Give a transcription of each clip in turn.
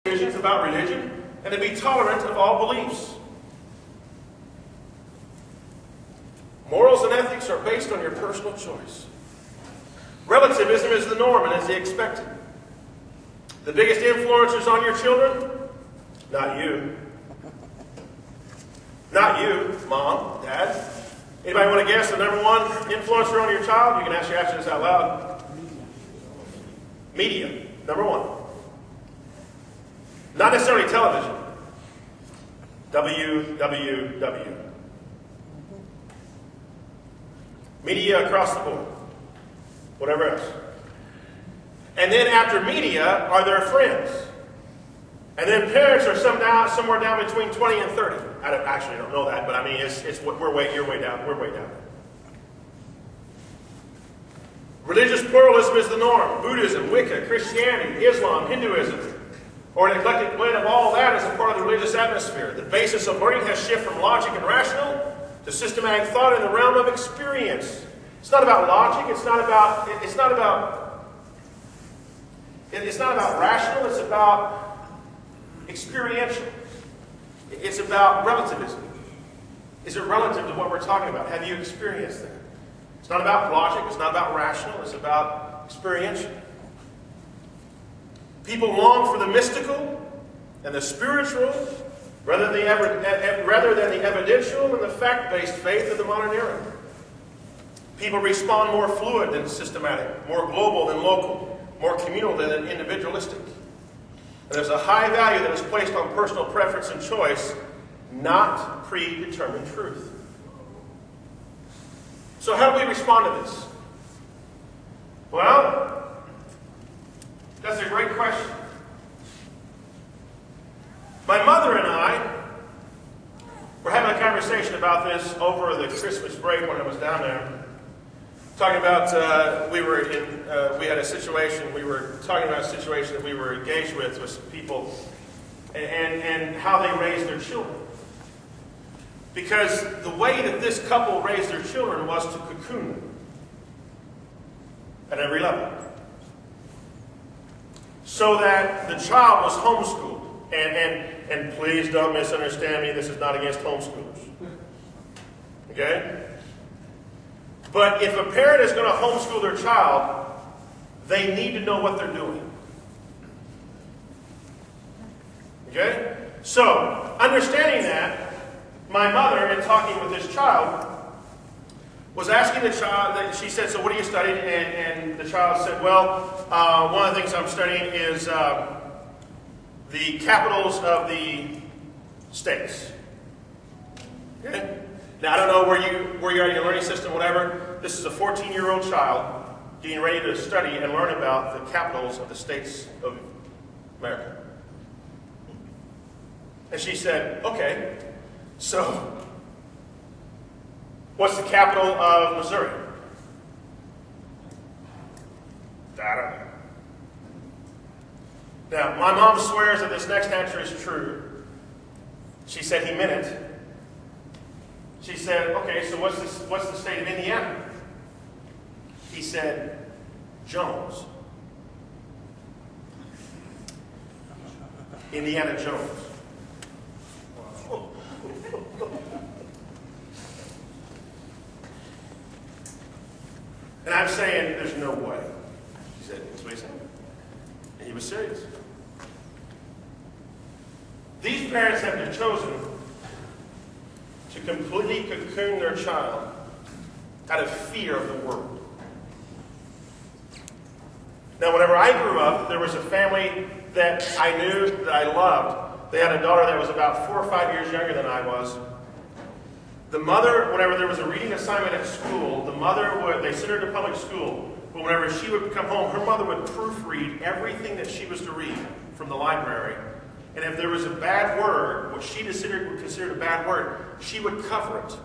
decisions about religion and to be tolerant of all beliefs. Morals and ethics are based on your personal choice. Relativism is the norm and is the expected. The biggest influencers on your children? Not you. Not you, mom, dad. Anybody want to guess the number one influencer on your child? You can ask your answers out loud. Media, number one. Not necessarily television. WWW. Media across the board. Whatever else. And then after media are their friends. And then parents are somewhere down between 20 and 30. I actually don't know that, but I mean, you're way down. We're way down. Religious pluralism is the norm. Buddhism, Wicca, Christianity, Islam, Hinduism, or an eclectic blend of all that is a part of the religious atmosphere. The basis of learning has shifted from logic and rational to systematic thought in the realm of experience. It's not about logic. It's not about rational. It's about experiential. It's about relativism. Is it relative to what we're talking about? Have you experienced that? It's not about logic. It's not about rational. It's about experiential. People long for the mystical and the spiritual rather than the evidential and the fact-based faith of the modern era. People respond more fluid than systematic, more global than local, more communal than individualistic. And there's a high value that is placed on personal preference and choice, not predetermined truth. So how do we respond to this? Well, that's a great question. My mother and I were having a conversation about this over the Christmas break when I was down there. Talking about, we had a situation, we were talking about a situation that we were engaged with some people and how they raised their children. Because the way that this couple raised their children was to cocoon them at every level. So that the child was homeschooled. And please don't misunderstand me, this is not against homeschoolers. Okay? But if a parent is going to homeschool their child, they need to know what they're doing. Okay? So, understanding that, my mother, in talking with this child, was asking the child, she said, so what are you studying? And the child said, well, one of the things I'm studying is the capitals of the states. Okay? Now, I don't know where you are in your learning system, whatever. This is a 14-year-old child getting ready to study and learn about the capitals of the states of America. And she said, okay, so what's the capital of Missouri? I don't know. Now, my mom swears that this next answer is true. She said he meant it. She said, okay, so what's the state of Indiana? He said, Jones. Indiana Jones. And I'm saying, there's no way. She said, that's what he said. And he was serious. These parents have chosen to completely cocoon their child out of fear of the world. Now, whenever I grew up, there was a family that I knew, that I loved. They had a daughter that was about 4 or 5 years younger than I was. The mother, whenever there was a reading assignment at school, they sent her to public school, but whenever she would come home, her mother would proofread everything that she was to read from the library. And if there was a bad word, what she would consider a bad word, she would cover it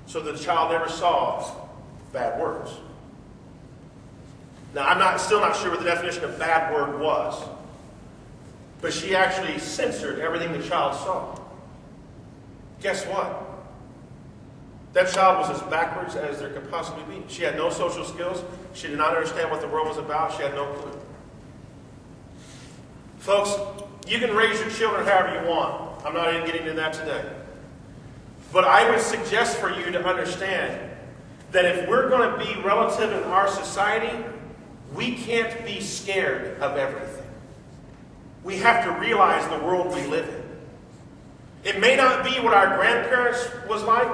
so the child never saw bad words. Now, I'm still not sure what the definition of bad word was, but she actually censored everything the child saw. Guess what? That child was as backwards as there could possibly be. She had no social skills. She did not understand what the world was about. She had no clue. Folks, you can raise your children however you want. I'm not even getting into that today. But I would suggest for you to understand that if we're going to be relative in our society, we can't be scared of everything. We have to realize the world we live in. It may not be what our grandparents was like,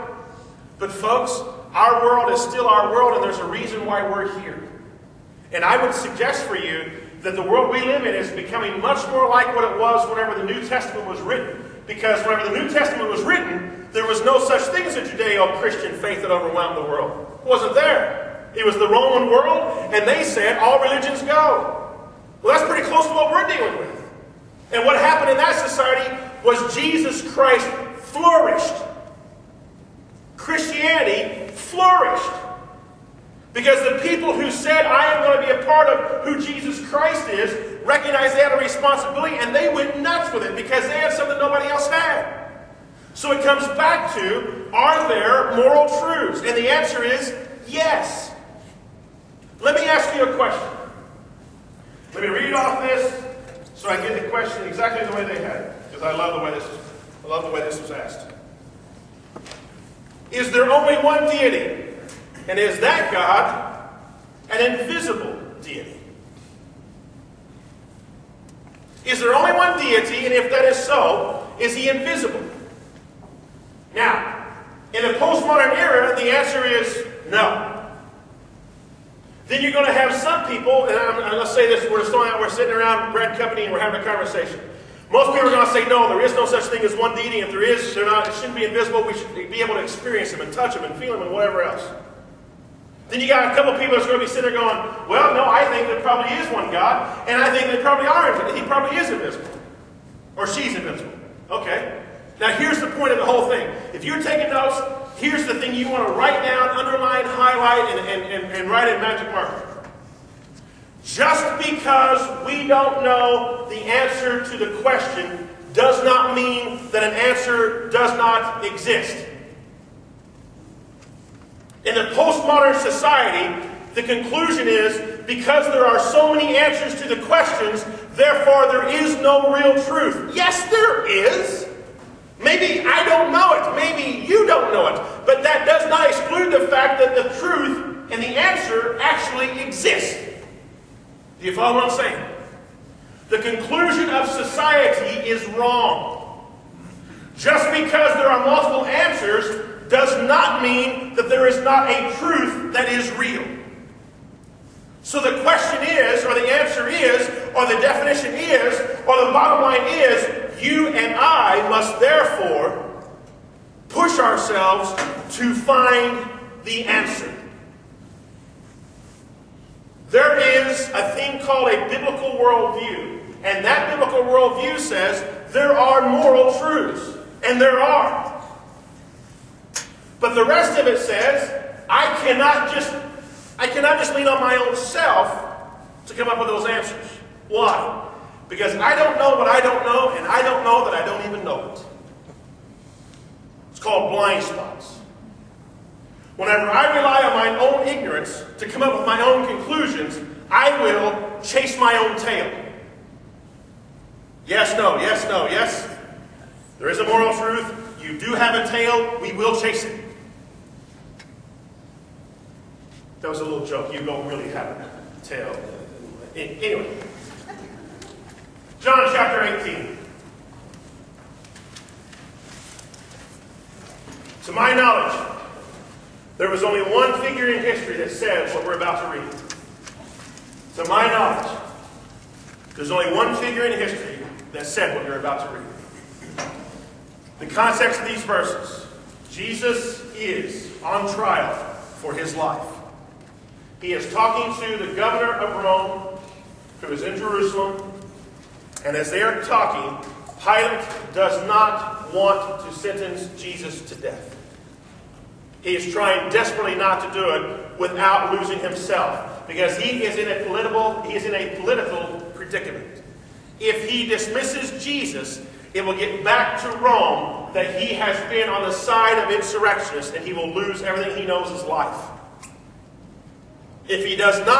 but folks, our world is still our world, and there's a reason why we're here. And I would suggest for you that the world we live in is becoming much more like what it was whenever the New Testament was written. Because whenever the New Testament was written, there was no such thing as a Judeo-Christian faith that overwhelmed the world. It wasn't there. It was the Roman world, and they said, all religions go. Well, that's pretty close to what we're dealing with. And what happened in that society was Jesus Christ flourished. Christianity flourished. Because the people who said, I am going to be a part of who Jesus Christ is, recognized they had a responsibility, and they went nuts with it because they had something nobody else had. So it comes back to, are there moral truths? And the answer is yes. Let me ask you a question. Let me read off this so I get the question exactly the way they had it. Because I love the way this was asked. Is there only one deity? And is that God an invisible deity? Is there only one deity, and if that is so, is he invisible? Now, in the postmodern era, the answer is no. Then you're going to have some people, and let's say this, we're sitting around bread company and we're having a conversation. Most people are going to say, no, there is no such thing as one deity. If there is, it shouldn't be invisible. We should be able to experience him and touch him and feel him and whatever else. Then you got a couple of people that's going to be sitting there going, well, no, I think there probably is one God, and I think they probably are. He probably is invisible. Or she's invisible. Okay. Now here's the point of the whole thing. If you're taking notes, here's the thing you want to write down, underline, highlight, and write in magic marker. Just because we don't know the answer to the question does not mean that an answer does not exist. In the postmodern society, the conclusion is, because there are so many answers to the questions, therefore there is no real truth. Yes, there is. Maybe I don't know it. Maybe you don't know it. But that does not exclude the fact that the truth and the answer actually exist. Do you follow what I'm saying? The conclusion of society is wrong. Just because there are multiple answers does not mean that there is not a truth that is real. So the question is, or the answer is, or the definition is, or the bottom line is, you and I must therefore push ourselves to find the answer. There is a thing called a biblical worldview, and that biblical worldview says there are moral truths, and there are. But the rest of it says, I cannot just lean on my own self to come up with those answers. Why? Because I don't know what I don't know, and I don't know that I don't even know it. It's called blind spots. Whenever I rely on my own ignorance to come up with my own conclusions, I will chase my own tail. Yes, no, yes, no, yes. There is a moral truth. You do have a tail. We will chase it. That was a little joke. You don't really have a tail. Anyway. John chapter 18. To my knowledge, there was only one figure in history that said what we're about to read. To my knowledge, there's only one figure in history that said what you're about to read. The context of these verses, Jesus is on trial for his life. He is talking to the governor of Rome, who is in Jerusalem, and as they are talking, Pilate does not want to sentence Jesus to death. He is trying desperately not to do it without losing himself, because he is in a political predicament. If he dismisses Jesus, it will get back to Rome that he has been on the side of insurrectionists, and he will lose everything he knows is life. If he does not